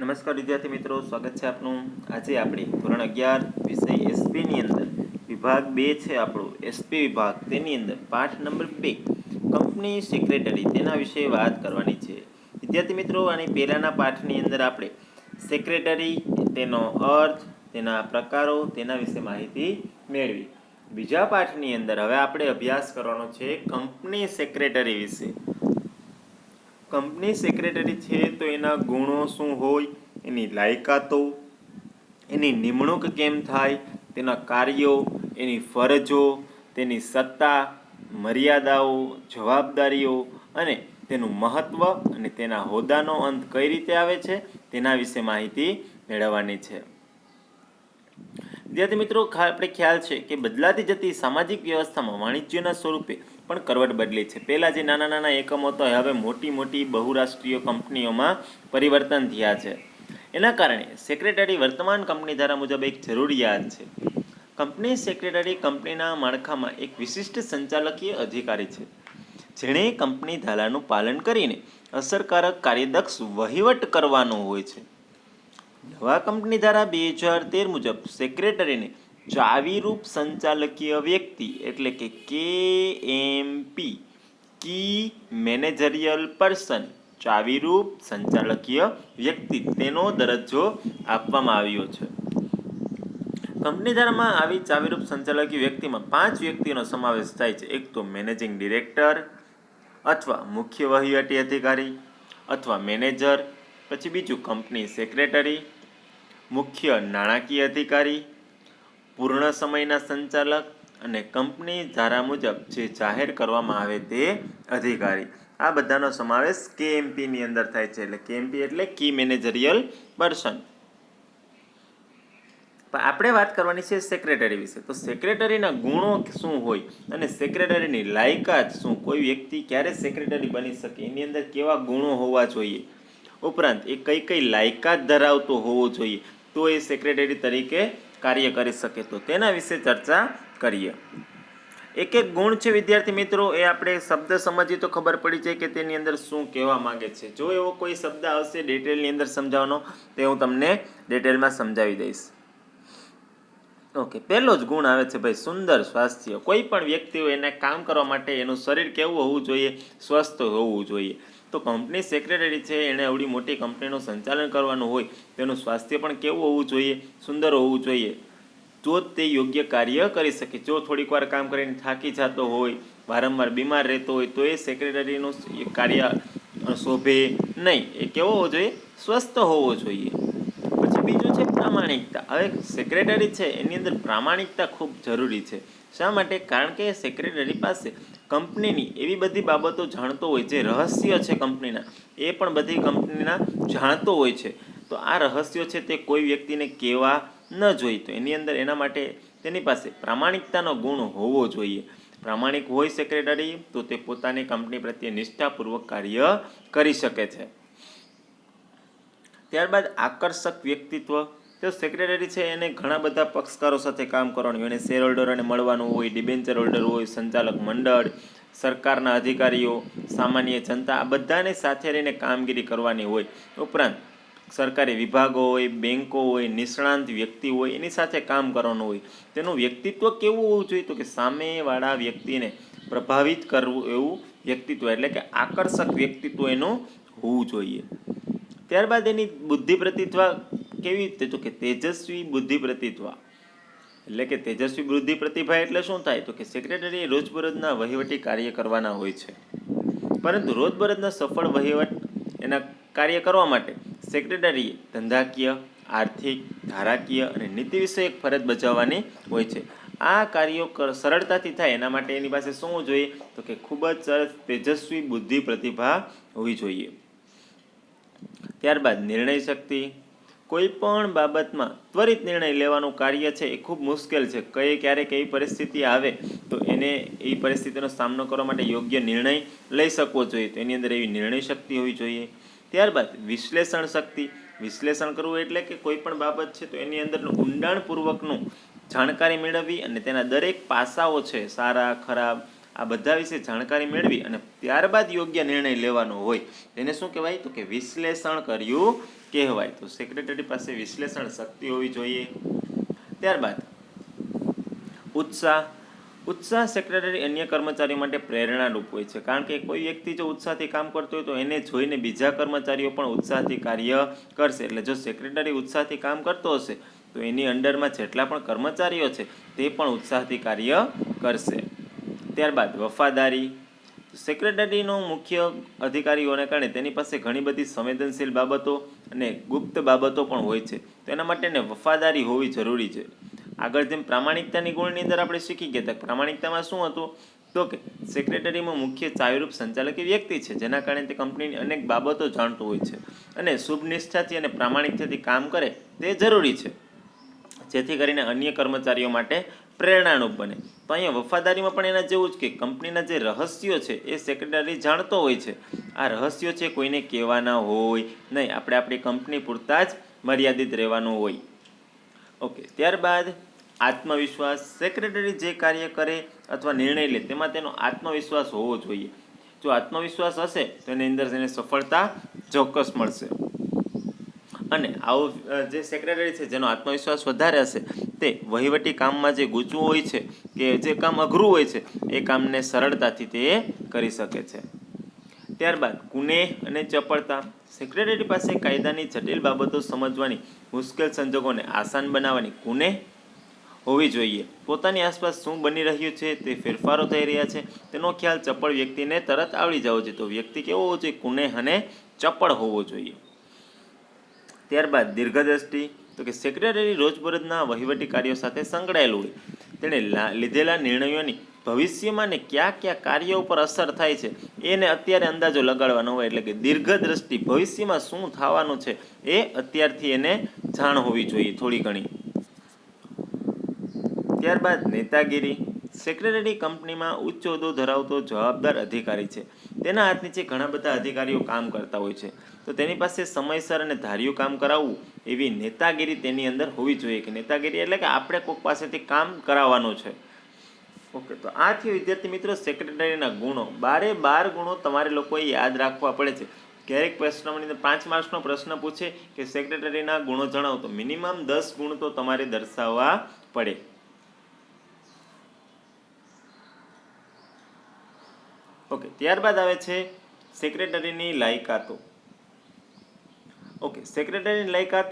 નમસ્કાર વિદ્યાર્થી મિત્રો, સ્વાગત છે આપનું. આજે આપણે ધોરણ 11 વિષય એસપીની અંદર વિભાગ 2 છે આપણો એસપી વિભાગ, તેની અંદર પાઠ નંબર 2 કંપની સેક્રેટરી તેના વિશે વાત કરવાની છે. વિદ્યાર્થી મિત્રો, આની પહેલાના પાઠની અંદર આપણે સેક્રેટરી, તેનો અર્થ, તેના પ્રકારો, તેના વિશે માહિતી મેળવી. બીજા પાઠની અંદર હવે આપણે અભ્યાસ કરવાનો છે કંપની સેક્રેટરી વિશે. કંપની સેક્રેટરી છે તો એના ગુણો શું હોય, એની લાયકાતો, એની નિમણૂક કેમ થાય, તેના કાર્યો, એની ફરજો, તેની સત્તા, મર્યાદાઓ, જવાબદારીઓ અને તેનું મહત્ત્વ અને તેના હોદ્દાનો અંત કઈ રીતે આવે છે તેના વિશે માહિતી મેળવવાની છે. વિદ્યાર્થી મિત્રો, આપણે ખ્યાલ છે કે બદલાતી જતી સામાજિક વ્યવસ્થામાં વાણિજ્યના સ્વરૂપે પણ કરવટ બદલી છે. પહેલાં જે નાના નાના એકમો હતા હવે મોટી મોટી બહુરાષ્ટ્રીય કંપનીઓમાં પરિવર્તન થયા છે. એના કારણે સેક્રેટરી વર્તમાન કંપની ધારા મુજબ એક જરૂરિયાત છે. કંપની સેક્રેટરી કંપનીના માળખામાં એક વિશિષ્ટ સંચાલકીય અધિકારી છે, જેણે કંપની ધારાનું પાલન કરીને અસરકારક કાર્યદક્ષ વહીવટ કરવાનો હોય છે. નવા કંપની ધારા 2013 મુજબ સેક્રેટરીને ચાવીરૂપ સંચાલકીય વ્યક્તિ એટલે કે KMP, કી મેનેજરિયલ પર્સન, ચાવીરૂપ સંચાલકીય વ્યક્તિ, તેનો દરજ્જો આપવામાં આવ્યો છે. કંપની ધારામાં આવી ચાવીરૂપ સંચાલકીય વ્યક્તિમાં 5 વ્યક્તિનો સમાવેશ થાય છે. એક તો મેનેજિંગ ડિરેક્ટર અથવા મુખ્ય વહીવટી અધિકારી અથવા મેનેજર, પછી બીજું કંપની સેક્રેટરી, મુખ્ય નાણાકીય અધિકારી, પૂર્ણ સમયના સંચાલક અને કંપની ધારા મુજબ જે જાહેર કરવામાં આવે તે અધિકારી. આ બધાનો સમાવેશ KMPની અંદર થાય છે. એટલે KMP એટલે કી મેનેજરિયલ પર્સન. આપણે વાત કરવાની છે સેક્રેટરી વિશે. તો સેક્રેટરીના ગુણો શું હોય અને સેક્રેટરીની લાયકાત શું, કોઈ વ્યક્તિ ક્યારે સેક્રેટરી બની શકે, એની અંદર કેવા ગુણો હોવા જોઈએ, ઉપરાંત એ કઈ કઈ લાયકાત ધરાવતો હોવો જોઈએ તો એ સેક્રેટરી તરીકે કાર્ય કરી શકે, તો તેના વિશે ચર્ચા કરીએ. એક એક ગુણ છે વિદ્યાર્થી મિત્રો, એ આપણે શબ્દ સમજીએ તો ખબર પડી જાય કે તેની અંદર શું કહેવા માંગે છે. જો એવો કોઈ શબ્દ આવશે ડિટેલની અંદર સમજાવવાનો તે હું તમને ડિટેલમાં સમજાવી દઈશ. ઓકે, પહેલો જ ગુણ આવે છે ભાઈ સુંદર સ્વાસ્થ્ય. કોઈ પણ વ્યક્તિ હોય એને કામ કરવા માટે એનું શરીર કેવું હોવું જોઈએ, સ્વસ્થ હોવું જોઈએ. તો કંપની સેક્રેટરી છે એણે આવડી મોટી કંપનીનું સંચાલન કરવાનું હોય, તેનું સ્વાસ્થ્ય પણ કેવું હોવું જોઈએ, સુંદર હોવું જોઈએ, તો જ તે યોગ્ય કાર્ય કરી શકે. જો થોડીક વાર કામ કરીને થાકી જતો હોય, વારંવાર બીમાર રહેતો હોય, તો એ સેક્રેટરીનું કાર્ય શોભે નહીં. એ કેવો હોવો જોઈએ, સ્વસ્થ હોવો જોઈએ. પછી બીજું છે પ્રામાણિકતા. હવે સેક્રેટરી છે એની અંદર પ્રામાણિકતા ખૂબ જરૂરી છે. શા માટે? કારણ કે સેક્રેટરી પાસે કંપનીની એવી બધી બાબતો જાણતો હોય, જે રહસ્ય છે કંપનીના, એ પણ બધી કંપનીના જાણતો હોય છે. તો આ રહસ્યો છે તે કોઈ વ્યક્તિને કહેવા ન જોઈએ. તો એની અંદર એના માટે તેની પાસે પ્રામાણિકતાનો ગુણ હોવો જોઈએ. પ્રામાણિક હોય સેક્રેટરી તો તે પોતાની કંપની પ્રત્યે નિષ્ઠાપૂર્વક કાર્ય કરી શકે છે. ત્યારબાદ આકર્ષક વ્યક્તિત્વ. તો સેક્રેટરી છે એને ઘણા બધા પક્ષકારો સાથે કામ કરવાનું હોય, એને શેર હોલ્ડરોને મળવાનું હોય, ડિબેન્ચર હોલ્ડર હોય, સંચાલક મંડળ, સરકારના અધિકારીઓ, સામાન્ય જનતા, આ બધાને સાથે રહીને કામગીરી કરવાની હોય. ઉપરાંત સરકારી વિભાગો હોય, બેન્કો હોય, નિષ્ણાંત વ્યક્તિ હોય, એની સાથે કામ કરવાનું હોય. તેનું વ્યક્તિત્વ કેવું હોવું જોઈએ? તો કે સામેવાળા વ્યક્તિને પ્રભાવિત કરવું એવું વ્યક્તિત્વ, એટલે કે આકર્ષક વ્યક્તિત્વ એનું હોવું જોઈએ. ત્યારબાદ એની બુદ્ધિ પ્રતિત્વ કેવી રીતે? તો કે તેજસ્વી બુદ્ધિ પ્રતિત્વ. એટલે કે તેજસ્વી બુદ્ધિ પ્રતિભા એટલે શું થાય? તો કે સેક્રેટરી રોજબરોજના વહીવટી કાર્ય કરવાના હોય છે, પરંતુ રોજબરોજના સફળ વહીવટ એના કાર્ય કરવા માટે સેક્રેટરીએ ધંધાકીય, આર્થિક, ધારાકીય અને નીતિ વિષયક ફરજ બજાવવાની હોય છે. આ કાર્યો સરળતાથી થાય એના માટે એની પાસે શું જોઈએ? તો કે ખૂબ જ સરસ તેજસ્વી બુદ્ધિ પ્રતિભા હોવી જોઈએ. ત્યારબાદ નિર્ણય શક્તિ. કોઈ પણ બાબતમાં ત્વરિત નિર્ણય લેવાનું કાર્ય છે એ ખૂબ મુશ્કેલ છે. ક્યારેક એવી પરિસ્થિતિ આવે તો એને એ પરિસ્થિતિનો સામનો કરવા માટે યોગ્ય નિર્ણય લઈ શકવો જોઈએ. તો એની અંદર એવી નિર્ણય શક્તિ હોવી જોઈએ. ત્યારબાદ વિશ્લેષણ શક્તિ. વિશ્લેષણ કરવું એટલે કે કોઈ પણ બાબત છે તો એની અંદરનું ઊંડાણપૂર્વકનું જાણકારી મેળવવી અને તેના દરેક પાસાઓ છે, સારા ખરાબ, આ બધા વિશે જાણકારી મેળવી અને ત્યારબાદ યોગ્ય નિર્ણય લેવાનો હોય તેને શું કહેવાય? તો કે વિશ્લેષણ કર્યું કહેવાય. તો સેક્રેટરી પાસે વિશ્લેષણ શક્તિ હોવી જોઈએ. ત્યારબાદ ઉત્સાહ સેક્રેટરી અન્ય કર્મચારીઓ માટે પ્રેરણારૂપ હોય છે, કારણ કે કોઈ વ્યક્તિ જો ઉત્સાહથી કામ કરતો હોય તો એને જોઈને બીજા કર્મચારીઓ પણ ઉત્સાહથી કાર્ય કરશે. એટલે જો સેક્રેટરી ઉત્સાહથી કામ કરતો હશે તો એની અંડરમાં જેટલા પણ કર્મચારીઓ છે તે પણ ઉત્સાહથી કાર્ય કરશે. ત્યારબાદ વફાદારી. સેક્રેટરીનો મુખ્ય અધિકારીઓને કારણે તેની પાસે ઘણી બધી સંવેદનશીલ બાબતો અને ગુપ્ત બાબતો પણ હોય છે, તો એના માટે એને વફાદારી હોવી જરૂરી છે. આગળ જેમ પ્રામાણિકતાની ગુણની અંદર આપણે શીખી ગયા હતા, પ્રામાણિકતામાં શું હતું? તો કે સેક્રેટરીમાં મુખ્ય ચાવીરૂપ સંચાલક વ્યક્તિ છે, જેના કારણે તે કંપનીની અનેક બાબતો જાણતો હોય છે અને શુભ નિષ્ઠાથી અને પ્રામાણિકતાથી કામ કરે તે જરૂરી છે, જેથી કરીને અન્ય કર્મચારીઓ માટે પ્રેરણારૂપ બને. તો અહીંયા વફાદારીમાં પણ એના જેવું જ કે કંપનીના જે રહસ્યો છે એ સેક્રેટરી જાણતો હોય છે. આ રહસ્યો છે કોઈને કહેવાના હોય નહીં, આપણે આપણી કંપની પૂરતા જ મર્યાદિત રહેવાનું હોય. ઓકે, ત્યારબાદ આત્મવિશ્વાસ. સેક્રેટરી જે કાર્ય કરે અથવા નિર્ણય લે તેમાં તેનો આત્મવિશ્વાસ હોવો જોઈએ. જો આત્મવિશ્વાસ હશે તો એની અંદર એને સફળતા ચોક્કસ મળશે. અને આવો જે સેક્રેટરી છે જેનો આત્મવિશ્વાસ વધારે હશે તે વહીવટી કામમાં જે ગૂંચવું હોય છે કે જે કામ અઘરું હોય છે એ કામને સરળતાથી તે કરી શકે છે. ત્યારબાદ કુનેહ અને ચપળતા. સેક્રેટરી પાસે કાયદાની જટિલ બાબતો સમજવાની, મુશ્કેલ સંજોગોને આસાન બનાવવાની કુનેહ હોવી જોઈએ. પોતાની આસપાસ શું બની રહ્યું છે, તે ફેરફારો થઈ રહ્યા છે તેનો ખ્યાલ ચપળ વ્યક્તિને તરત આવડી જવો જોઈએ. તો વ્યક્તિ કેવો હોવો જોઈએ? કુનેહ અને ચપળ હોવો જોઈએ. ત્યારબાદ દીર્ઘદ્રષ્ટિ. તો કે સેક્રેટરી રોજબરોજના વહીવટી કાર્યો સાથે સંકળાયેલું હોય. તેણે લીધેલા નિર્ણયોની ભવિષ્યમાં ને કયા કયા કાર્યો ઉપર અસર થાય છે એને અત્યારે અંદાજો લગાડવાનો હોય. એટલે કે દીર્ઘદ્રષ્ટિ, ભવિષ્યમાં શું થવાનું છે એ અત્યારથી એને જાણ હોવી જોઈએ થોડી ઘણી. ત્યારબાદ નેતાગીરી. સેક્રેટરી કંપનીમાં ઉચ્ચ હોદ્દો ધરાવતો જવાબદાર અધિકારી છે. તેના હાથ નીચે ઘણા બધા અધિકારીઓ કામ કરતા હોય છે, તો તેની પાસે સમયસર અને ધાર્યું કામ કરાવવું એવી નેતાગીરી તેની અંદર હોવી જોઈએ. કે નેતાગીરી એટલે કે આપણે કોઈક પાસેથી કામ કરાવવાનું છે. ઓકે, તો આ થયું વિદ્યાર્થી મિત્રો સેક્રેટરીના ગુણો. 12 ગુણો તમારે લોકોએ યાદ રાખવા પડે છે. ક્યારેક પ્રશ્નની અંદર 5 માર્ક્સનો પ્રશ્ન પૂછે કે સેક્રેટરીના ગુણો જણાવો, તો મિનિમમ 10 ગુણ તો તમારે દર્શાવવા પડે. ઓકે, ત્યારબાદ આવે છે સેક્રેટરીની લાયકાતો. ઓકે, સેક્રેટરીની લાયકાત.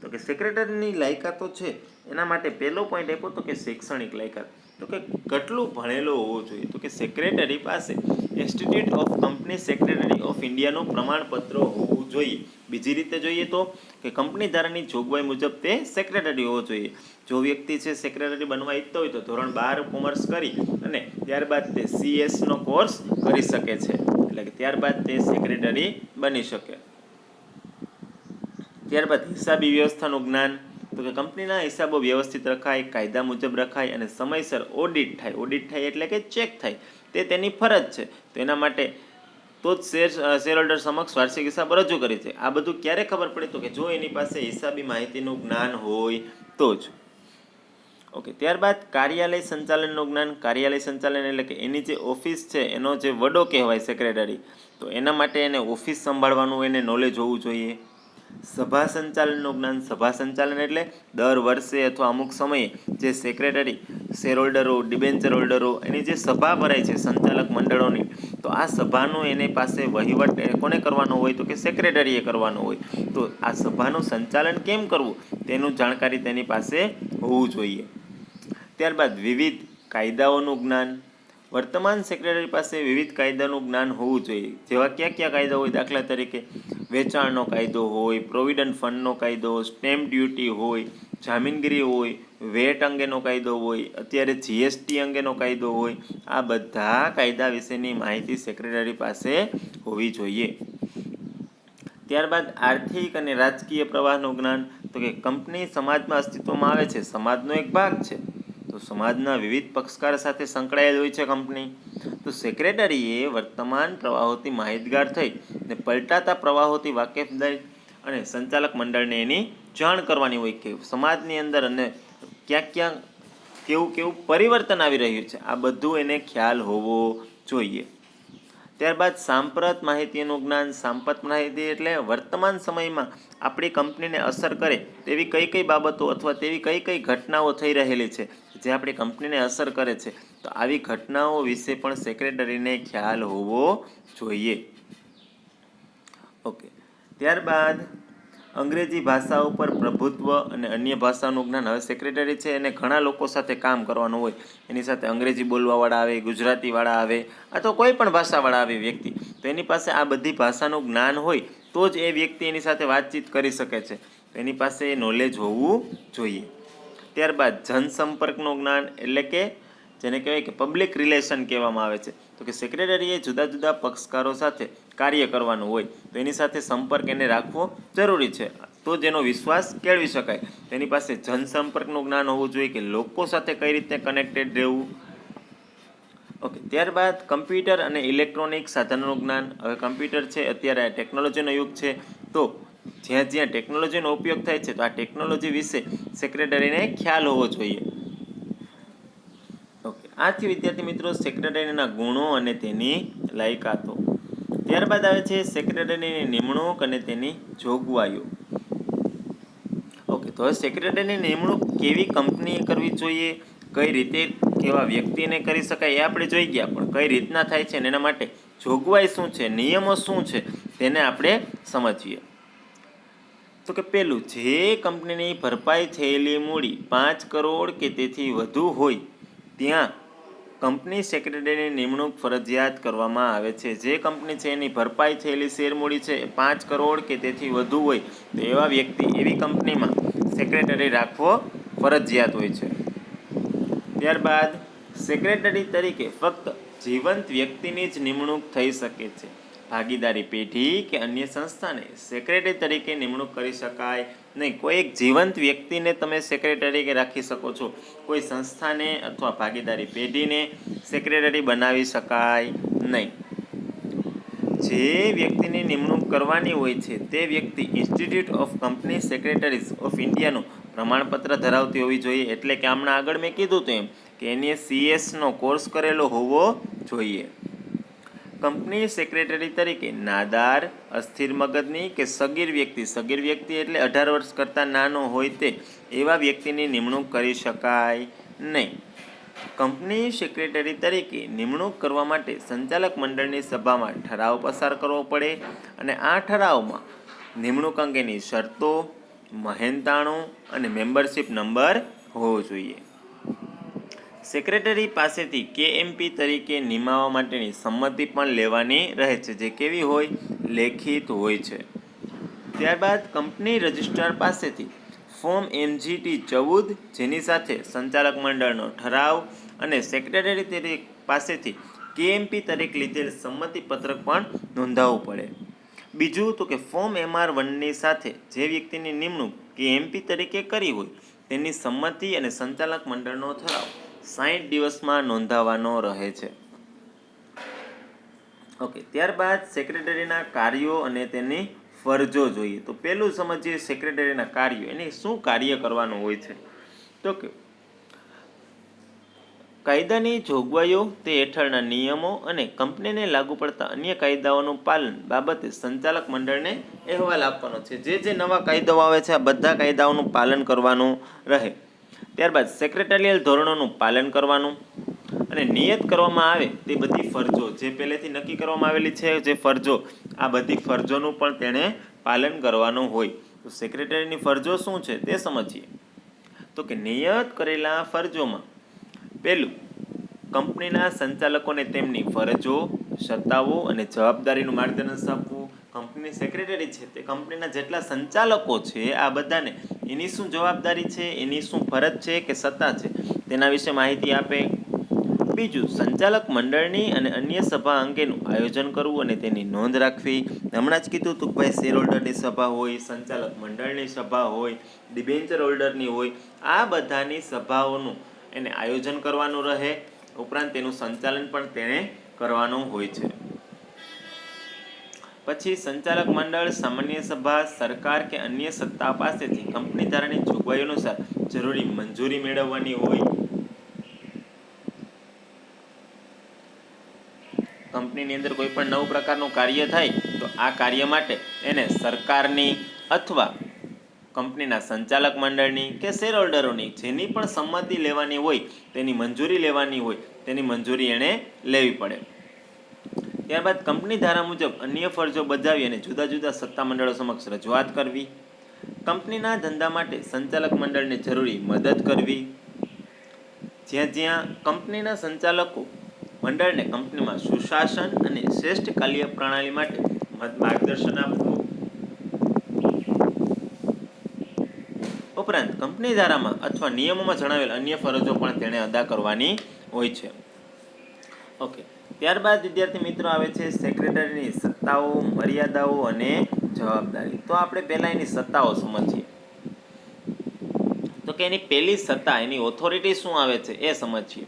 તો કે સેક્રેટરીની લાયકાતો છે એના માટે પહેલો પોઈન્ટ આપ્યો તો કે શૈક્ષણિક લાયકાત. તો કે કેટલું ભણેલો હોવો જોઈએ? તો કે સેક્રેટરી પાસે institute of company secretary of ઇન્ડિયાનું પ્રમાણપત્ર હોવું જોઈએ. બીજી રીતે જોઈએ તો કે કંપની ધારાની જોગવાઈ મુજબ તે સેક્રેટરી હોવો જોઈએ. જો વ્યક્તિ છે સેક્રેટરી બનવા ઈચ્છતો હોય તો ધોરણ 12 કોમર્સ કરી અને ત્યારબાદ તે CS નો કોર્સ કરી શકે છે. એટલે કે ત્યારબાદ તે સેક્રેટરી બની શકે. ત્યારબાદ હિસાબી વ્યવસ્થાનું જ્ઞાન. તો કે કંપનીના હિસાબો વ્યવસ્થિત રખાય, કાયદા મુજબ રખાય અને સમયસર ઓડિટ થાય. ઓડિટ થાય એટલે કે ચેક થાય, તે તેની ફરજ છે. તો એના માટે તો જ શેર હોલ્ડર સમક્ષ વાર્ષિક હિસાબ રજૂ કરી છે. આ બધું ક્યારે ખબર પડે? તો કે જો એની પાસે હિસાબી માહિતીનું જ્ઞાન હોય તો જ. ઓકે, ત્યારબાદ કાર્યાલય સંચાલનનું જ્ઞાન. કાર્યાલય સંચાલન એટલે કે એની જે ઓફિસ છે એનો જે વડો કહેવાય સેક્રેટરી, તો એના માટે એને ઓફિસ સંભાળવાનું એને નોલેજ હોવું જોઈએ. સભા સંચાલનનું જ્ઞાન. સભા સંચાલન એટલે દર વર્ષે અથવા અમુક સમયે જે સેક્રેટરી શેર હોલ્ડરો, ડિબેન્ચર હોલ્ડરો એની જે સભા ભરાય છે સંચાલક મંડળોની, તો આ સભાનું એની પાસે વહીવટ કોને કરવાનો હોય? તો કે સેક્રેટરીએ કરવાનો હોય. તો આ સભાનું સંચાલન કેમ કરવું તેનું જાણકારી તેની પાસે હોવું જોઈએ. ત્યારબાદ વિવિધ કાયદાઓનું જ્ઞાન. વર્તમાન સેક્રેટરી પાસે વિવિધ કાયદાનું જ્ઞાન હોવું જોઈએ. જેવા કયા કયા કાયદા હોય? દાખલા તરીકે વેચાણનો કાયદો હોય, પ્રોવિડન્ટ ફંડનો કાયદો, સ્ટેમ્પ ડ્યુટી હોય, જામીનગીરી હોય, વેટ અંગેનો કાયદો હોય, અત્યારે GST અંગેનો કાયદો હોય. આ બધા કાયદા વિશેની માહિતી સેક્રેટરી પાસે હોવી જોઈએ. ત્યારબાદ આર્થિક અને રાજકીય પ્રવાહનું જ્ઞાન. તો કે કંપની સમાજમાં અસ્તિત્વમાં આવે છે, સમાજનો એક ભાગ છે, તો સમાજના વિવિધ પક્ષકાર સાથે સંકળાયેલ હોય છે કંપની. તો સેક્રેટરીએ વર્તમાન પ્રવાહોથી માહિતગાર થઈ ને પલટાતા પ્રવાહોથી વાકેફ થઈ અને સંચાલક મંડળને એની જાણ કરવાની હોય કે સમાજની અંદર અને ક્યાં ક્યાં કેવું કેવું પરિવર્તન આવી રહ્યું છે, આ બધું એને ખ્યાલ હોવો જોઈએ. ત્યારબાદ સાંપ્રત માહિતીનું જ્ઞાન. સાંપ્રત માહિતી એટલે વર્તમાન સમયમાં આપણી કંપનીને અસર કરે તેવી કઈ કઈ બાબતો અથવા તેવી કઈ કઈ ઘટનાઓ થઈ રહેલી છે જે આપણી કંપનીને અસર કરે છે, તો આવી ઘટનાઓ વિશે પણ સેક્રેટરીને ખ્યાલ હોવો જોઈએ. ઓકે. ત્યારબાદ અંગ્રેજી ભાષા ઉપર પ્રભુત્વ અને અન્ય ભાષાનું જ્ઞાન. હવે સેક્રેટરી છે એને ઘણા લોકો સાથે કામ કરવાનું હોય, એની સાથે અંગ્રેજી બોલવાવાળા આવે, ગુજરાતીવાળા આવે, અથવા કોઈ પણ ભાષાવાળા આવે વ્યક્તિ, તો એની પાસે આ બધી ભાષાનું જ્ઞાન હોય તો જ એ વ્યક્તિ એની સાથે વાતચીત કરી શકે છે. તો એની પાસે એ નોલેજ હોવું જોઈએ. ત્યારબાદ જનસંપર્કનું જ્ઞાન એટલે કે જેને કહેવાય કે પબ્લિક રિલેશન કહેવામાં આવે છે. તો કે સેક્રેટરીએ જુદા જુદા પક્ષકારો સાથે કાર્ય કરવાનું હોય, તો એની સાથે સંપર્ક એને રાખવો જરૂરી છે, તો જ એનો વિશ્વાસ કેળવી શકાય. તેની પાસે જનસંપર્કનું જ્ઞાન હોવું જોઈએ કે લોકો સાથે કઈ રીતે કનેક્ટેડ રહેવું. ઓકે. ત્યારબાદ કમ્પ્યુટર અને ઇલેક્ટ્રોનિક સાધનોનું જ્ઞાન. હવે કમ્પ્યુટર છે અત્યારે ટેકનોલોજીનો યુગ છે, તો જ્યાં જ્યાં ટેકનોલોજીનો ઉપયોગ થાય છે તો આ ટેકનોલોજી વિશે સેક્રેટરીને ખ્યાલ હોવો જોઈએ. ઓકે. આથી વિદ્યાર્થી મિત્રો સેક્રેટરીના ગુણો અને તેની લાયકાતો. ત્યારબાદ આવે છે સેક્રેટરીની નિમણૂક અને તેની જોગવાઈઓ. ઓકે. તો હવે સેક્રેટરીની નિમણૂક કેવી કંપનીએ કરવી જોઈએ, કઈ રીતે કેવા વ્યક્તિને કરી શકાય એ આપણે જોઈ ગયા, પણ કઈ રીતના થાય છે અને એના માટે જોગવાઈ શું છે, નિયમો શું છે, તેને આપણે સમજીએ. તો કે પહેલું, જે કંપનીની ભરપાઈ થયેલી મૂડી 5 કરોડ કે તેથી વધુ હોય ત્યાં કંપની સેક્રેટરીની નિમણૂક ફરજિયાત કરવામાં આવે છે. જે કંપની છે એની ભરપાઈ થયેલી શેર મૂડી છે 5 કરોડ કે તેથી વધુ હોય તો એવા વ્યક્તિ એવી કંપનીમાં સેક્રેટરી રાખવો ફરજિયાત હોય છે. ત્યારબાદ સેક્રેટરી તરીકે ફક્ત જીવંત વ્યક્તિની જ નિમણૂક થઈ શકે છે. ભાગીદારી પેઢી કે અન્ય સંસ્થાને સેક્રેટરી તરીકે નિમણૂક કરી શકાય નહીં. કોઈ એક જીવંત વ્યક્તિને તમે સેક્રેટરી રાખી શકો છો, કોઈ સંસ્થાને અથવા ભાગીદારી પેઢીને સેક્રેટરી બનાવી શકાય નહીં. જે વ્યક્તિની નિમણૂક કરવાની હોય છે તે વ્યક્તિ institute of company secretaries of ઇન્ડિયાનું પ્રમાણપત્ર ધરાવતી હોવી જોઈએ. એટલે કે હમણાં આગળ મેં કીધું હતું એમ કે એને CS નો કોર્સ કરેલો હોવો જોઈએ. કંપની સેક્રેટરી તરીકે નાદાર, અસ્થિર મગજની કે સગીર વ્યક્તિ એટલે 18 વર્ષ કરતાં નાનો હોય તે એવા વ્યક્તિની નિમણૂક કરી શકાય નહીં. કંપની સેક્રેટરી તરીકે નિમણૂક કરવા માટે સંચાલક મંડળની સભામાં ઠરાવ પસાર કરવો પડે અને આ ઠરાવમાં નિમણૂક અંગેની શરતો, મહેનતાણું અને મેમ્બરશિપ નંબર હોવો જોઈએ. સેક્રેટરી પાસેથી KMP તરીકે નિમાવવા માટેની સંમતિ પણ લેવાની રહે છે, જે કેવી હોય, લેખિત હોય છે. ત્યારબાદ કંપની રજિસ્ટ્રાર પાસેથી ફોર્મ MGT 14 જેની સાથે સંચાલક મંડળનો ઠરાવ અને સેક્રેટરી પાસેથી KMP તરીકે લીધેલ સંમતિ પત્રક પણ નોંધાવવું પડે. બીજું તો કે ફોર્મ MR1ની સાથે જે વ્યક્તિની નિમણૂક KMP તરીકે કરી હોય તેની સંમતિ અને સંચાલક મંડળનો ઠરાવ 60 દિવસમાં નોંધાવવાનો રહે છે. ઓકે. ત્યારબાદ સેક્રેટરીના કાર્યો અને તેની ફરજો જોઈએ. તો પહેલું સમજીએ સેક્રેટરીના કાર્યો, એને શું કાર્ય કરવાનું હોય છે. તો કે કાયદાની જોગવાઈઓ, તે હેઠળના નિયમો અને કંપનીને લાગુ પડતા અન્ય કાયદાઓનું પાલન બાબતે સંચાલક મંડળને અહેવાલ આપવાનો છે. જે જે નવા કાયદાઓ આવે છે આ બધા કાયદાઓનું પાલન કરવાનું રહે. ત્યારબાદ સેક્રેટરીયલ ધોરણોનું પાલન કરવાનું અને નિયત કરવામાં આવે તે બધી ફરજો, જે પહેલેથી નક્કી કરવામાં આવેલી છે જે ફરજો, આ બધી ફરજોનું પણ તેણે પાલન કરવાનું હોય. તો સેક્રેટરીની ફરજો શું છે તે સમજીએ. તો કે નિયત કરેલા ફરજોમાં પહેલું, કંપનીના સંચાલકોને તેમની ફરજો, સત્તાઓ અને જવાબદારીનું માર્ગદર્શન આપવું. કંપની સેક્રેટરી છે તે કંપનીના જેટલા સંચાલકો છે આ બધાને એની શું જવાબદારી છે, એની શું ફરજ છે કે સત્તા છે તેના વિશે માહિતી આપે. બીજું, સંચાલક મંડળની અને અન્ય સભા અંગેનું આયોજન કરવું અને તેની નોંધ રાખવી. હમણાં જ કીધું હતું કે ભાઈ શેર હોલ્ડરની સભા હોય, સંચાલક મંડળની સભા હોય, ડિબેન્ચર હોલ્ડરની હોય, આ બધાની સભાઓનું એને આયોજન કરવાનું રહે. ઉપરાંત તેનું સંચાલન પણ તેણે કરવાનું હોય છે. પછી સંચાલક મંડળ, સામાન્ય સભા, સરકાર કે અન્ય સત્તા પાસેથી કંપની ધારાની જોગવાઈ અનુસાર જરૂરી મંજૂરી મેળવવાની હોય. કંપનીની અંદર કોઈ પણ નવું પ્રકારનું કાર્ય થાય તો આ કાર્ય માટે એને સરકારની અથવા કંપનીના સંચાલક મંડળની કે શેર હોલ્ડરોની જેની પણ સંમતિ લેવાની હોય, તેની મંજૂરી લેવાની હોય, તેની મંજૂરી એણે લેવી પડે. ત્યારબાદ કંપની ધારા મુજબ અન્ય ફરજો બજાવી અને જુદા જુદા સત્તા મંડળો સમક્ષ રજૂઆત કરવી. કંપનીના ધંધા માટે સંચાલક મંડળને જરૂરી મદદ કરવી. જ્યાં કંપનીના સંચાલકો મંડળને કંપનીમાં સુશાસન અને શ્રેષ્ઠ કાર્ય પ્રણાલી માટે માર્ગદર્શન આપવું. ઉપરાંત કંપની ધારામાં અથવા નિયમોમાં જણાવેલ અન્ય ફરજો પણ તેણે અદા કરવાની હોય છે. ઓકે, ત્યારબાદ વિદ્યાર્થી મિત્રો આવે છે સેક્રેટરીની સત્તાઓ, મર્યાદાઓ અને જવાબદારી. તો આપણે પહેલાં એની સત્તાઓ સમજીએ. તો કે એની પહેલી સત્તા, એની ઓથોરિટી શું આવે છે એ સમજીએ.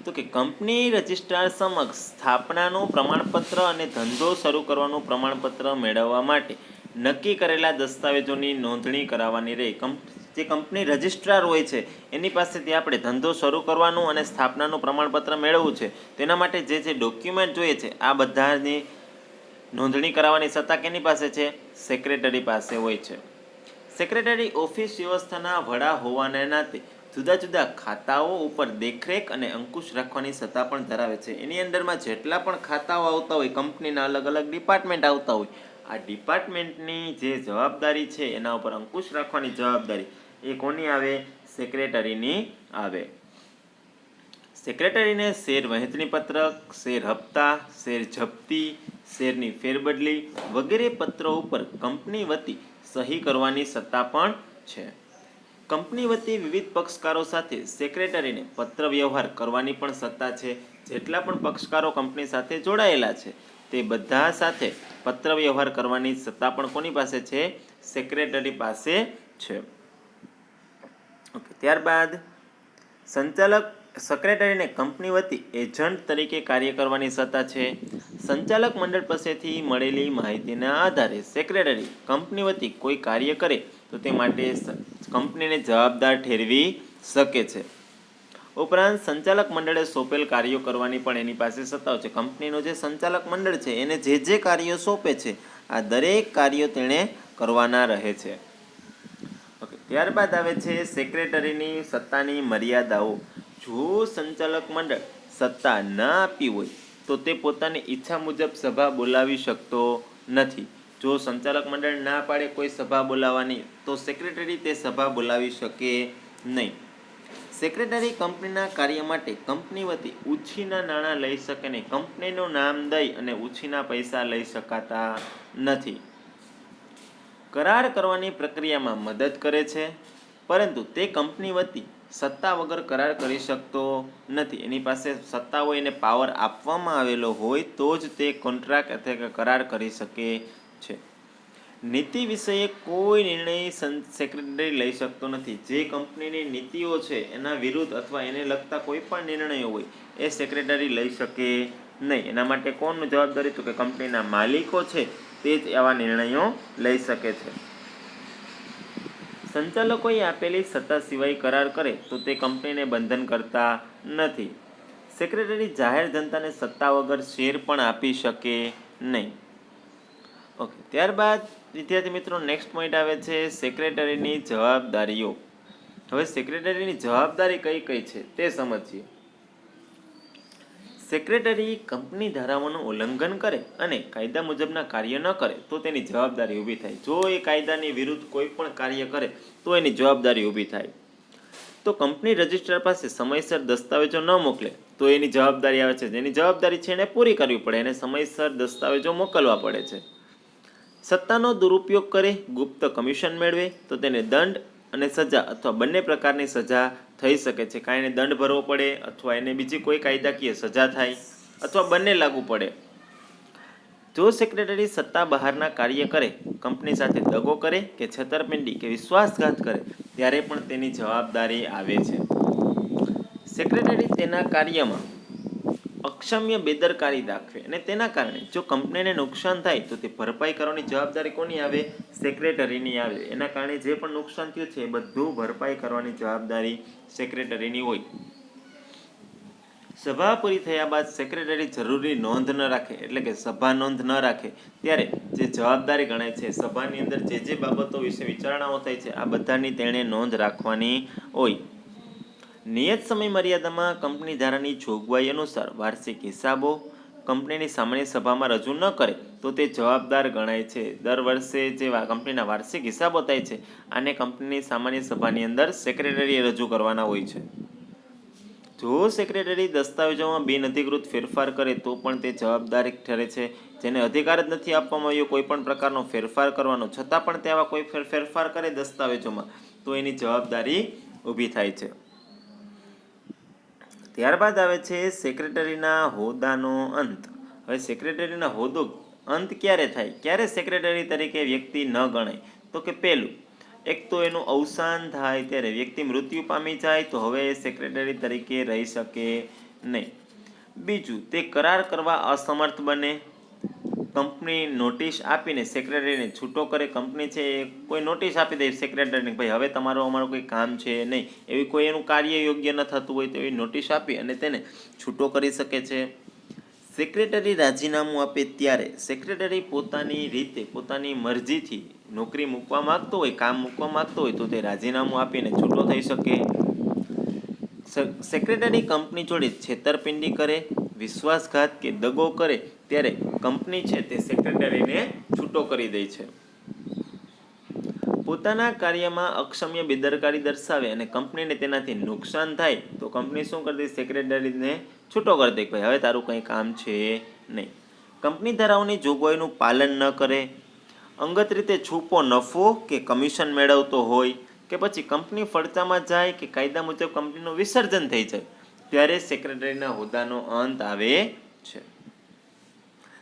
તો કે કંપની રજિસ્ટ્રાર સમક્ષ સ્થાપનાનું પ્રમાણપત્ર અને ધંધો શરૂ કરવાનું પ્રમાણપત્ર મેળવવા માટે નક્કી કરેલા દસ્તાવેજોની નોંધણી કરાવવાની રહે. જે કંપની રજિસ્ટ્રાર હોય છે એની પાસેથી આપણે ધંધો શરૂ કરવાનું અને સ્થાપનાનું પ્રમાણપત્ર મેળવવું છે, તેના માટે જે જે ડોક્યુમેન્ટ જોઈએ છે આ બધાની નોંધણી કરાવવાની સત્તા કેની પાસે છે? સેક્રેટરી પાસે હોય છે. સેક્રેટરી ઓફિસ વ્યવસ્થાના વડા હોવાના નાતે જુદા જુદા ખાતાઓ ઉપર દેખરેખ અને અંકુશ રાખવાની સત્તા પણ ધરાવે છે. એની અંદરમાં જેટલા પણ ખાતાઓ આવતા હોય, કંપનીના અલગ અલગ ડિપાર્ટમેન્ટ આવતા હોય, આ ડિપાર્ટમેન્ટની જે જવાબદારી છે એના ઉપર અંકુશ રાખવાની જવાબદારી એ કોની આવે? સેક્રેટરીની આવે. સેક્રેટરીને શેર વહેંચણી પત્રક, શેર હપ્તા, શેર જપ્તી, શેરની ફેરબદલી વગેરે પત્રો ઉપર કંપની વતી સહી કરવાની સત્તા પણ છે. કંપની વતી વિવિધ પક્ષકારો સાથે સેક્રેટરીને પત્ર વ્યવહાર કરવાની પણ સત્તા છે. જેટલા પણ પક્ષકારો કંપની સાથે જોડાયેલા છે તે બધા સાથે પત્ર વ્યવહાર કરવાની સત્તા પણ કોની પાસે છે? સેક્રેટરી પાસે છે. ઓકે, ત્યારબાદ સેક્રેટરીને કંપની વતી એજન્ટ તરીકે કાર્ય કરવાની સત્તા છે. સંચાલક મંડળ પાસેથી મળેલી માહિતીના આધારે સેક્રેટરી કંપની વતી કોઈ કાર્ય કરે તો તે માટે કંપનીને જવાબદાર ઠેરવી શકે છે. ઉપરાંત સંચાલક મંડળે સોંપેલ કાર્યો કરવાની પણ એની પાસે સત્તાઓ છે. કંપનીનો જે સંચાલક મંડળ છે એને જે કાર્યો સોંપે છે આ દરેક કાર્યો તેણે કરવાના રહે છે. ઓકે, ત્યારબાદ આવે છે સેક્રેટરીની સત્તાની મર્યાદાઓ. જો સંચાલક મંડળ સત્તા ના આપી હોય તો તે પોતાની ઈચ્છા મુજબ સભા બોલાવી શકતો નથી. જો સંચાલક મંડળ ના પાડે કોઈ સભા બોલાવવાની તો સેક્રેટરી તે સભા બોલાવી શકે નહીં. સેક્રેટરી કંપનીના કાર્ય માટે કંપની વતી ઉછીના નાણાં લઈ શકે નહીં. કંપનીનું નામ દઈ અને ઉછીના પૈસા લઈ શકાતા નથી. કરાર કરવાની પ્રક્રિયામાં મદદ કરે છે, પરંતુ તે કંપની વતી સત્તા વગર કરાર કરી શકતો નથી. એની પાસે સત્તા હોય, એને પાવર આપવામાં આવેલો હોય તો જ તે કોન્ટ્રાક્ટ અથવા કે કરાર કરી શકે છે. નીતિ વિષયે કોઈ નિર્ણય સેક્રેટરી લઈ શકતો નથી. જે કંપનીની નીતિઓ છે એના વિરુદ્ધ અથવા એને લગતા કોઈ પણ નિર્ણયો હોય એ સેક્રેટરી લઈ શકે નહીં. એના માટે કોણ જવાબદારી? તો કે કંપનીના માલિકો છે તે જ આવા નિર્ણયો લઈ શકે છે. સંચાલકોએ આપેલી સત્તા સિવાય કરાર કરે તો તે કંપનીને બંધન કરતા નથી. સેક્રેટરી જાહેર જનતાને સત્તા વગર શેર પણ આપી શકે નહીં. ઓકે, ત્યારબાદ વિદ્યાર્થી મિત્રો નેક્સ્ટ પોઈન્ટ આવે છે સેક્રેટરીની જવાબદારીઓ. હવે સેક્રેટરીની જવાબદારી કઈ કઈ છે તે સમજીએ. સેક્રેટરી કંપની ધારાઓનું ઉલ્લંઘન કરે અને કાયદા મુજબના કાર્ય ન કરે તો તેની જવાબદારી ઊભી થાય. જો એ કાયદાની વિરુદ્ધ કોઈ પણ કાર્ય કરે તો એની જવાબદારી ઊભી થાય. તો કંપની રજિસ્ટ્રાર પાસે સમયસર દસ્તાવેજો ન મોકલે તો એની જવાબદારી આવે છે. જેની જવાબદારી છે એને પૂરી કરવી પડે, એને સમયસર દસ્તાવેજો મોકલવા પડે છે. સત્તાનો દુરુપયોગ કરે, ગુપ્ત કમિશન મેળવે તો તેને દંડ અને સજા અથવા બંને પ્રકારની સજા થઈ શકે છે. કાંઈ એને દંડ ભરવો પડે અથવા એને બીજી કોઈ કાયદાકીય સજા થાય અથવા બંને લાગુ પડે. જો સેક્રેટરી સત્તા બહારના કાર્ય કરે, કંપની સાથે દગો કરે કે છેતરપિંડી કે વિશ્વાસઘાત કરે ત્યારે પણ તેની જવાબદારી આવે છે. સેક્રેટરી તેના કાર્યમાં અક્ષમ્ય બેદરકારી દાખવે અને તેના કારણે જો કંપનીને નુકસાન થાય તો તે ભરપાઈ કરવાની જવાબદારી કોની આવે? સેક્રેટરીની આવે. એના કારણે જે પણ નુકસાન થયું છે એ બધું ભરપાઈ કરવાની જવાબદારી સેક્રેટરીની હોય. સભા પૂરી થયા બાદ સેક્રેટરી જરૂરી નોંધ ન રાખે, એટલે કે સભા નોંધ ન રાખે, ત્યારે જે જવાબદારી ગણાય છે, સભાની અંદર જે બાબતો વિશે વિચારણાઓ થાય છે આ બધાની તેણે નોંધ રાખવાની હોય. નિયત સમય મર્યાદામાં કંપની ધારાની જોગવાઈ અનુસાર વાર્ષિક હિસાબો કંપનીની સામાન્ય સભામાં રજૂ ન કરે તો તે જવાબદાર ગણાય છે. દર વર્ષે જે કંપનીના વાર્ષિક હિસાબો થાય છે આને કંપનીની સામાન્ય સભાની અંદર સેક્રેટરીએ રજૂ કરવાના હોય છે. જો સેક્રેટરી દસ્તાવેજોમાં બિનઅધિકૃત ફેરફાર કરે તો પણ તે જવાબદારી ઠરે છે. જેને અધિકાર જ નથી આપવામાં આવ્યો કોઈ પણ પ્રકારનો ફેરફાર કરવાનો, છતાં પણ તે આવા કોઈ ફેરફાર કરે દસ્તાવેજોમાં તો એની જવાબદારી ઊભી થાય છે. ત્યારબાદ આવે છે સેક્રેટરીના હોદ્દાનો અંત. હવે સેક્રેટરીના હોદ્દો અંત ક્યારે થાય, ક્યારે સેક્રેટરી તરીકે વ્યક્તિ ન ગણાય? તો કે પહેલું, એક તો એનું અવસાન થાય ત્યારે, વ્યક્તિ મૃત્યુ પામી જાય તો હવે એ સેક્રેટરી તરીકે રહી શકે નહીં. બીજું, તે કરાર કરવા અસમર્થ બને, કંપની નોટિસ આપીને સેક્રેટરીને છૂટો કરે. કંપની છે એ કોઈ નોટિસ આપી દે સેક્રેટરીને, ભાઈ હવે અમારું કોઈ કામ છે નહીં, એવી કોઈ એનું કાર્ય યોગ્ય ન થતું હોય તો એવી નોટિસ આપી અને તેને છૂટો કરી શકે છે. સેક્રેટરી રાજીનામું આપે ત્યારે સેક્રેટરી પોતાની રીતે પોતાની મરજીથી નોકરી મૂકવા માગતો હોય, કામ મૂકવા માગતો હોય તો તે રાજીનામું આપીને છૂટો થઈ શકે. સેક્રેટરી કંપની જોડે છેતરપિંડી કરે, વિશ્વાસઘાત કે દગો કરે ત્યારે કંપની છે તે સેક્રેટરીને છૂટો કરી દે છે. પોતાના કાર્યમાં અક્ષમ્ય બેદરકારી દર્શાવે અને કંપનીને તેનાથી નુકસાન થાય તો કંપની શું કરી દે, સેક્રેટરીને છૂટો કરી દે, ભાઈ હવે તારું કંઈ કામ છે નહીં. કંપની ધારાઓની જોગવાઈનું પાલન ન કરે, અંગત રીતે છૂપો નફો કે કમિશન મેળવતો હોય કે પછી કંપની ફડતામાં જાય કે કાયદા મુજબ કંપનીનું વિસર્જન થઈ જાય ત્યારે સેક્રેટરીના હોદ્દાનો અંત આવે છે.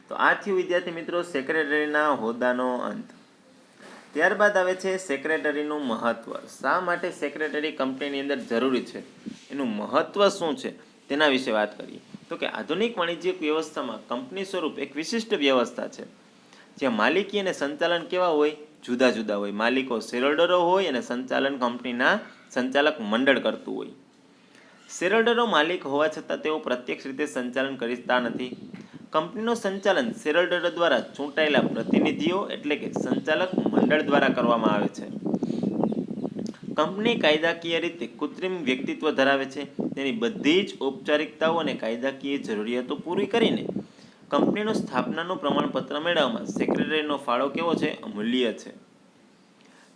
તો આ થયું વિદ્યાર્થી મિત્રો સેક્રેટરીના હોદ્દાનો અંત. ત્યારબાદ આવે છે સેક્રેટરીનું મહત્વ. શા માટે સેક્રેટરી કંપનીની અંદર જરૂરી છે, એનું મહત્વ શું છે તેના વિશે વાત કરીએ. તો કે આધુનિક વાણિજ્યિક વ્યવસ્થામાં કંપની સ્વરૂપ એક વિશિષ્ટ વ્યવસ્થા છે જ્યાં માલિકી અને સંચાલન કેવા હોય, જુદા જુદા હોય. માલિકો શેરહોલ્ડરો હોય અને સંચાલન કંપનીના સંચાલક મંડળ કરતું હોય. શેરહોલ્ડરો માલિક હોવા છતાં તેઓ પ્રત્યક્ષ રીતે સંચાલન કરતા નથી. કંપનીનું સંચાલન શેરહોલ્ડરો દ્વારા ચૂંટાયેલા પ્રતિનિધિઓ એટલે કે સંચાલક મંડળ દ્વારા કરવામાં આવે છે. કંપની કાયદાકીય રીતે કૃત્રિમ વ્યક્તિત્વ ધરાવે છે. તેની બધી જ ઔપચારિકતાઓ અને કાયદાકીય જરૂરિયાતો પૂરી કરીને કંપનીનું સ્થાપનાનું પ્રમાણપત્ર મેળવવામાં સેક્રેટરીનો ફાળો કેવો છે, અમૂલ્ય છે.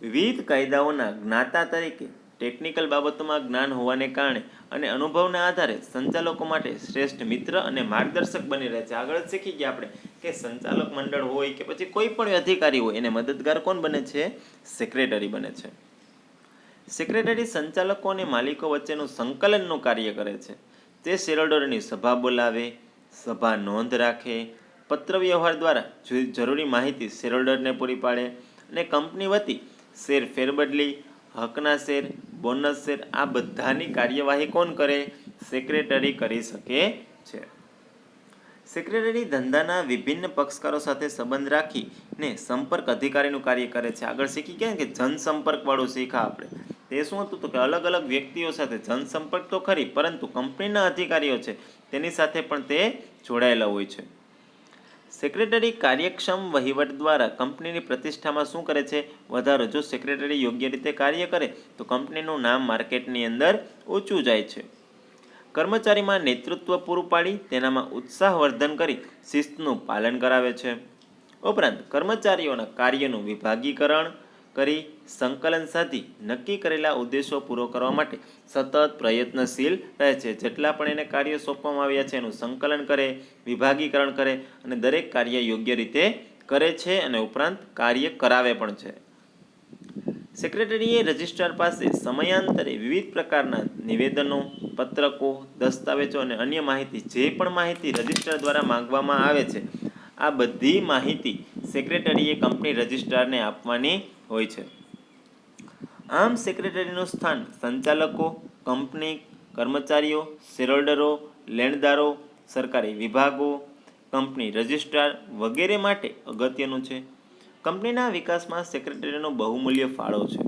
વિવિધ કાયદાઓના જ્ઞાતા તરીકે ટેકનિકલ બાબતોમાં જ્ઞાન હોવાને કારણે અને અનુભવના આધારે સંચાલકો માટે શ્રેષ્ઠ મિત્ર અને માર્ગદર્શક બની રહે છે. આગળ શીખી ગયા આપણે કે સંચાલક મંડળ હોય કે પછી કોઈ પણ અધિકારી હોય એને મદદગાર કોણ બને છે, સેક્રેટરી બને છે. સેક્રેટરી સંચાલકો અને માલિકો વચ્ચેનું સંકલનનું કાર્ય કરે છે. તે શેરહોલ્ડરોની સભા બોલાવે, સભા નોંધ રાખે, પત્ર વ્યવહાર દ્વારા જરૂરી માહિતી શેરહોલ્ડરને પૂરી પાડે અને કંપની વતી શેર ફેરબદલી, હકના શેર, બોનસ શેર આ બધાની કાર્યવાહી કોણ કરે, સેક્રેટરી કરી શકે છે. સેક્રેટરી ધંધાના વિભિન્ન પક્ષકારો સાથે સંબંધ રાખીને સંપર્ક અધિકારીનું કાર્ય કરે છે. આગળ શીખી ગયા કે જનસંપર્ક વાળું શીખા આપણે. તે શું હતું તો કે અલગ અલગ વ્યક્તિઓ સાથે જનસંપર્ક તો ખરી પરંતુ કંપનીના અધિકારીઓ છે તેની સાથે પણ તે જોડાયેલા હોય છે. સેક્રેટરી કાર્યક્ષમ વહીવટ દ્વારા કંપનીની પ્રતિષ્ઠામાં શું કરે છે, વધારો. જો સેક્રેટરી યોગ્ય રીતે કાર્ય કરે તો કંપનીનું નામ માર્કેટની અંદર ઊંચું જાય છે. કર્મચારીમાં નેતૃત્વ પૂરું પાડી તેનામાં ઉત્સાહવર્ધન કરી શિસ્તનું પાલન કરાવે છે. ઉપરાંત કર્મચારીઓના કાર્યનું વિભાગીકરણ કરી સંકલન સાધી નક્કી કરેલા ઉદ્દેશો પૂરો કરવા માટે સતત પ્રયત્નશીલ રહે છે. જેટલા પણ એને કાર્યો સોંપવામાં આવ્યા છે એનું સંકલન કરે, વિભાગીકરણ કરે અને દરેક કાર્ય યોગ્ય રીતે કરે છે અને ઉપરાંત કાર્ય કરાવે પણ છે. સેક્રેટરીએ રજિસ્ટ્રાર પાસે સમયાંતરે વિવિધ પ્રકારના નિવેદનો, પત્રકો, દસ્તાવેજો અને અન્ય માહિતી, જે પણ માહિતી રજિસ્ટ્રાર દ્વારા માંગવામાં આવે છે આ બધી માહિતી સેક્રેટરીએ કંપની રજિસ્ટ્રારને આપવાની હોય છે. આમ સેક્રેટરીનું સ્થાન સંચાલકો, કંપની, કર્મચારીઓ, શેરહોલ્ડરો, લેણદારો, સરકારી વિભાગો, કંપની રજિસ્ટ્રાર વગેરે માટે અગત્યનું છે. કંપનીના વિકાસમાં સેક્રેટરીનો બહુમૂલ્ય ફાળો છે.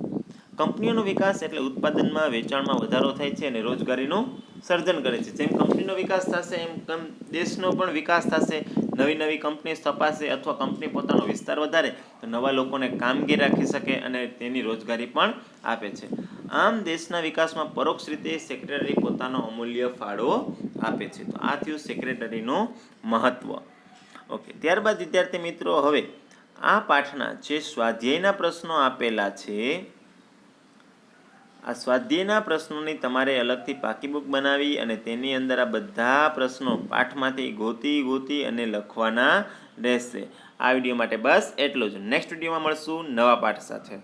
કંપનીઓનો વિકાસ એટલે ઉત્પાદનમાં, વેચાણમાં વધારો થાય છે અને રોજગારીનું સર્જન કરે છે. જેમ કંપનીનો વિકાસ થશે એમ દેશનો પણ વિકાસ થશે. નવી નવી કંપની સ્થપાશે અથવા કંપની પોતાનો વિસ્તાર વધારે તો નવા લોકોને કામગીર રાખી શકે અને તેની રોજગારી પણ આપે છે. આમ દેશના વિકાસમાં પરોક્ષ રીતે સેક્રેટરી પોતાનો અમૂલ્ય ફાળો આપે છે. તો આ થયું સેક્રેટરીનું મહત્વ. ઓકે, ત્યારબાદ વિદ્યાર્થી મિત્રો હવે આ પાઠના જે સ્વાધ્યાયના પ્રશ્નો આપેલા છે, આ સ્વાધ્યાયના પ્રશ્નોની તમારે અલગથી પાકી બુક બનાવી અને તેની અંદર આ બધા પ્રશ્નો પાઠમાંથી ગોતી અને લખવાના રહેશે. આ વિડીયો માટે બસ એટલું જ. નેક્સ્ટ વિડીયોમાં મળશું નવા પાઠ સાથે.